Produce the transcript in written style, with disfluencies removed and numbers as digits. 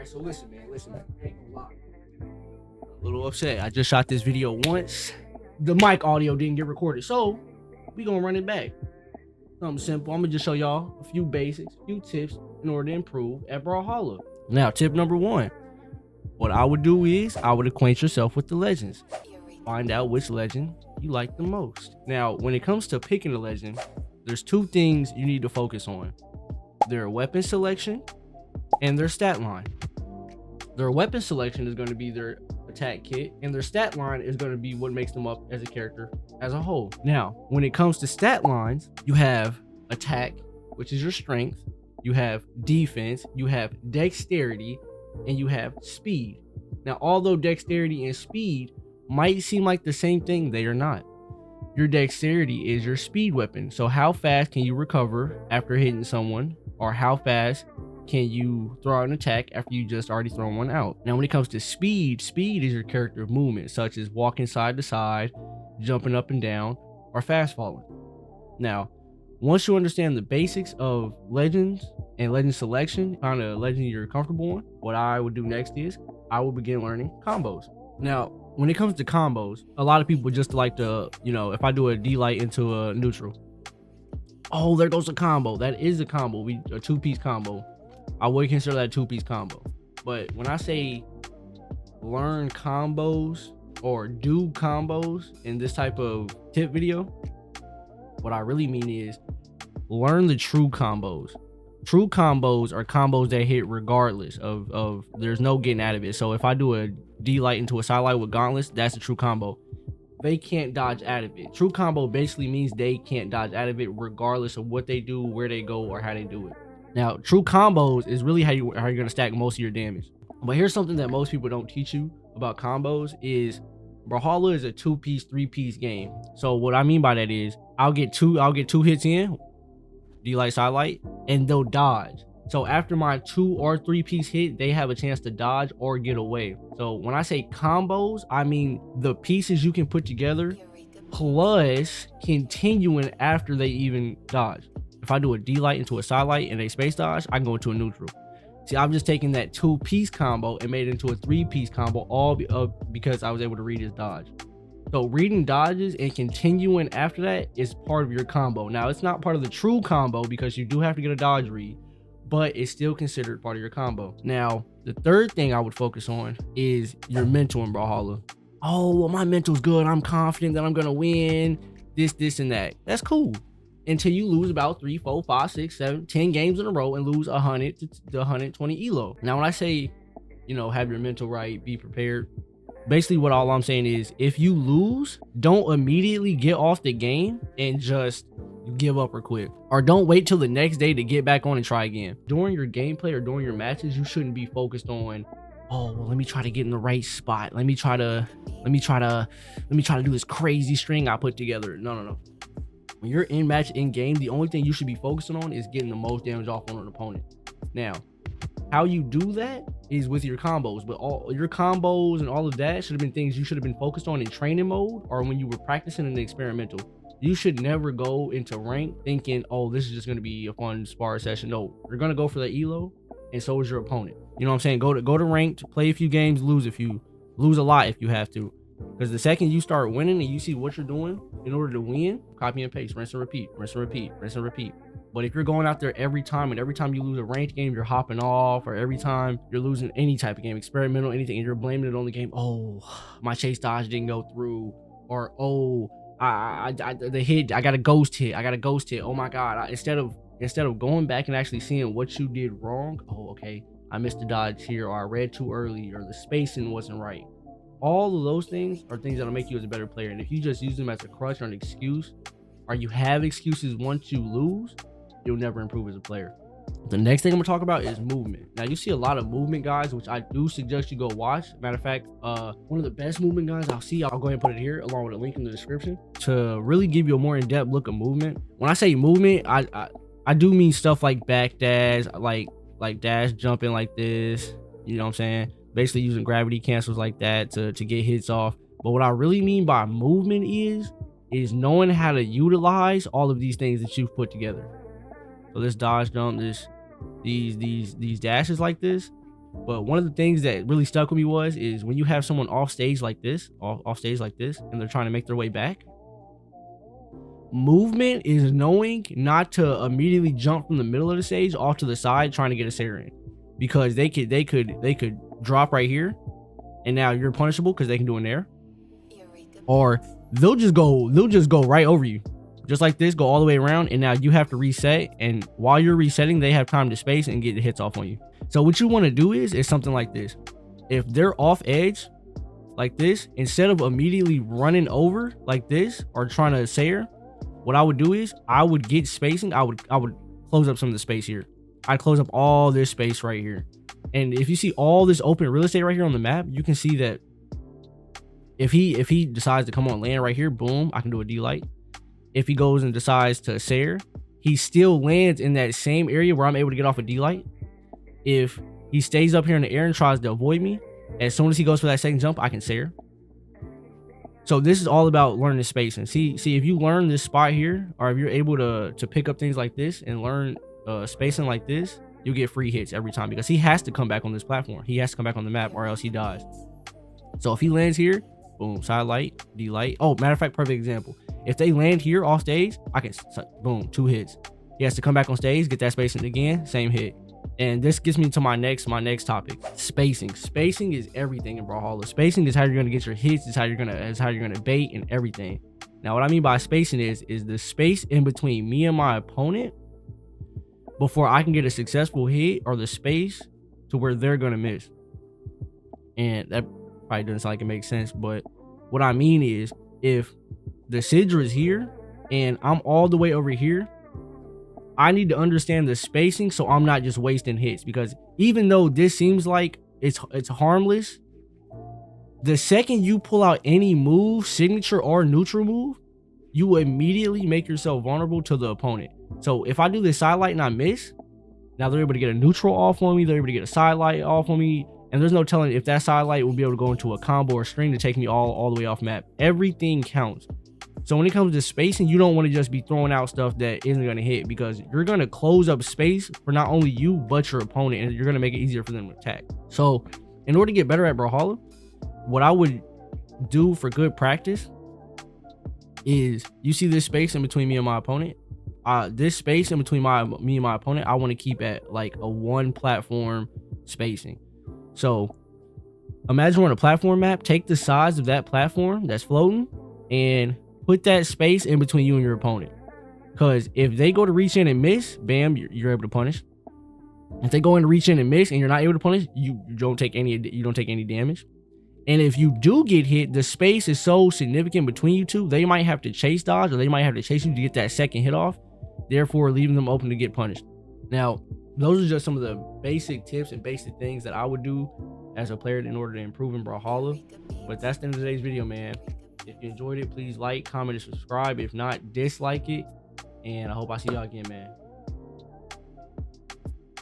So listen, man. I ain't gonna lie. A little upset. I just shot this video once. The mic audio didn't get recorded, so we gonna run it back. Something simple. I'm gonna just show y'all a few basics, a few tips in order to improve at Brawlhalla. Now, tip number 1. What I would do is I would acquaint yourself with the legends. Find out which legend you like the most. Now, when it comes to picking a legend, there's 2 things you need to focus on: their weapon selection and their stat line. Their weapon selection is going to be their attack kit, and their stat line is going to be what makes them up as a character as a whole. Now, when it comes to stat lines, you have attack, which is your strength, you have defense, you have dexterity, and you have speed. Now, although dexterity and speed might seem like the same thing, they are not. Your dexterity is your speed weapon. So how fast can you recover after hitting someone, or how fast can you throw out an attack after you just already thrown one out? Now, when it comes to speed is your character movement, such as walking side to side, jumping up and down, or fast falling. Now, once you understand the basics of legends and legend selection, kind of legend you're comfortable in, what I would do next is I will begin learning combos. Now, when it comes to combos, a lot of people just like to, if I do a D-Light into a neutral, oh, there goes a combo. That is a combo, a 2-piece combo. I would consider that a 2-piece combo. But when I say learn combos or do combos in this type of tip video, what I really mean is learn the true combos. True combos are combos that hit regardless of there's no getting out of it. So if I do a D-Light into a sidelight with gauntlets, that's a true combo. They can't dodge out of it. True combo basically means they can't dodge out of it regardless of what they do, where they go, or how they do it. Now, true combos is really how you're going to stack most of your damage. But here's something that most people don't teach you about combos is Brawlhalla is a 2-piece, 3-piece game. So what I mean by that is I'll get two hits in, D-Light, sidelight, and they'll dodge. So after my 2 or 3-piece hit, they have a chance to dodge or get away. So when I say combos, I mean the pieces you can put together plus continuing after they even dodge. If I do a D-Light into a sidelight and a space dodge, I can go into a neutral. See, I'm just taking that 2-piece combo and made it into a 3-piece combo, all because I was able to read his dodge. So reading dodges and continuing after that is part of your combo. Now, it's not part of the true combo because you do have to get a dodge read, but it's still considered part of your combo. Now, the third thing I would focus on is your mental in Brawlhalla. Oh, well, my mental's good. I'm confident that I'm going to win this, and that. That's cool. Until you lose about 3, 4, 5, 6, 7, 10 games in a row and lose 100 to 120 elo. Now, when I say, have your mental right, be prepared, basically what all I'm saying is if you lose, don't immediately get off the game and just give up or quit. Or don't wait till the next day to get back on and try again. During your gameplay or during your matches, you shouldn't be focused on, oh, well, let me try to get in the right spot. Let me try to do this crazy string I put together. No. When you're in match, in game, the only thing you should be focusing on is getting the most damage off on an opponent. Now, how you do that is with your combos, but all your combos and all of that should have been things you should have been focused on in training mode or when you were practicing in the experimental. You should never go into rank thinking, oh, this is just going to be a fun spar session. No, you're going to go for the elo, and so is your opponent. You know what I'm saying? Go to ranked, play a few games, lose a lot if you have to. Because the second you start winning and you see what you're doing in order to win, copy and paste, rinse and repeat, rinse and repeat, rinse and repeat. But if you're going out there every time, and every time you lose a ranked game, you're hopping off, or every time you're losing any type of game, experimental, anything, and you're blaming it on the game, oh, my chase dodge didn't go through, or oh, I got a ghost hit, oh my god, instead of going back and actually seeing what you did wrong, oh, okay, I missed the dodge here, or I read too early, or the spacing wasn't right. All of those things are things that'll make you as a better player. And if you just use them as a crutch or an excuse, or you have excuses once you lose, you'll never improve as a player. The next thing I'm gonna talk about is movement. Now, you see a lot of movement guys, which I do suggest you go watch. Matter of fact, one of the best movement guys I'll go ahead and put it here along with a link in the description to really give you a more in-depth look at movement. When I say movement, I do mean stuff like back dash, like dash jumping like this, you know what I'm saying? Basically using gravity cancels like that to get hits off. But what I really mean by movement is knowing how to utilize all of these things that you've put together. So this dodge jump, these dashes like this, But one of the things that really stuck with me is when you have someone off stage like this, and they're trying to make their way back. Movement is knowing not to immediately jump from the middle of the stage off to the side trying to get a Sair in, because they could drop right here, and now you're punishable because they can do an air, or they'll just go right over you, just like this, go all the way around, and now you have to reset. And while you're resetting, they have time to space and get the hits off on you. So what you want to do is something like this. If they're off edge like this, instead of immediately running over like this or trying to Sair, what I would do is I would get spacing. I would close up some of the space here. I'd close up all this space right here. And if you see all this open real estate right here on the map, you can see that if he decides to come on land right here, boom, I can do a D-light. If he goes and decides to Sair, he still lands in that same area where I'm able to get off a D-light. If he stays up here in the air and tries to avoid me, as soon as he goes for that second jump, I can Sair. So this is all about learning spacing. See if you learn this spot here, or if you're able to pick up things like this and learn spacing like this, you'll get free hits every time, because he has to come back on this platform. He has to come back on the map or else he dies. So if he lands here, boom, side light, D light. Oh, matter of fact, perfect example. If they land here off stage, I can, boom, 2 hits. He has to come back on stage, get that spacing again, same hit. And this gets me to my next topic. Spacing. Spacing is everything in Brawlhalla. Spacing is how you're gonna get your hits. It's how you're gonna bait and everything. Now, what I mean by spacing is the space in between me and my opponent before I can get a successful hit, or the space to where they're gonna miss. And that probably doesn't sound like it makes sense, but what I mean is, if the Sidra is here and I'm all the way over here, I need to understand the spacing so I'm not just wasting hits. Because even though this seems like it's harmless, the second you pull out any move, signature or neutral move, you will immediately make yourself vulnerable to the opponent. So if I do this side light and I miss, now they're able to get a neutral off on me, they're able to get a side light off on me, and there's no telling if that side light will be able to go into a combo or string to take me all the way off map. Everything counts. So when it comes to spacing, you don't want to just be throwing out stuff that isn't going to hit, because you're going to close up space for not only you, but your opponent, and you're going to make it easier for them to attack. So in order to get better at Brawlhalla, what I would do for good practice is, you see this space in between me and my opponent? This space in between me and my opponent, I want to keep at like a 1 platform spacing. So imagine we're on a platform map, take the size of that platform that's floating and put that space in between you and your opponent. Because if they go to reach in and miss, bam, you're able to punish. If they go in to reach in and miss and you're not able to punish, you don't take any damage. And if you do get hit, the space is so significant between you two, they might have to chase dodge, or they might have to chase you to get that second hit off, therefore leaving them open to get punished. Now, those are just some of the basic tips and basic things that I would do as a player in order to improve in Brawlhalla. But that's the end of today's video, man. If you enjoyed it, please like, comment, and subscribe. If not, dislike it. And I hope I see y'all again, man.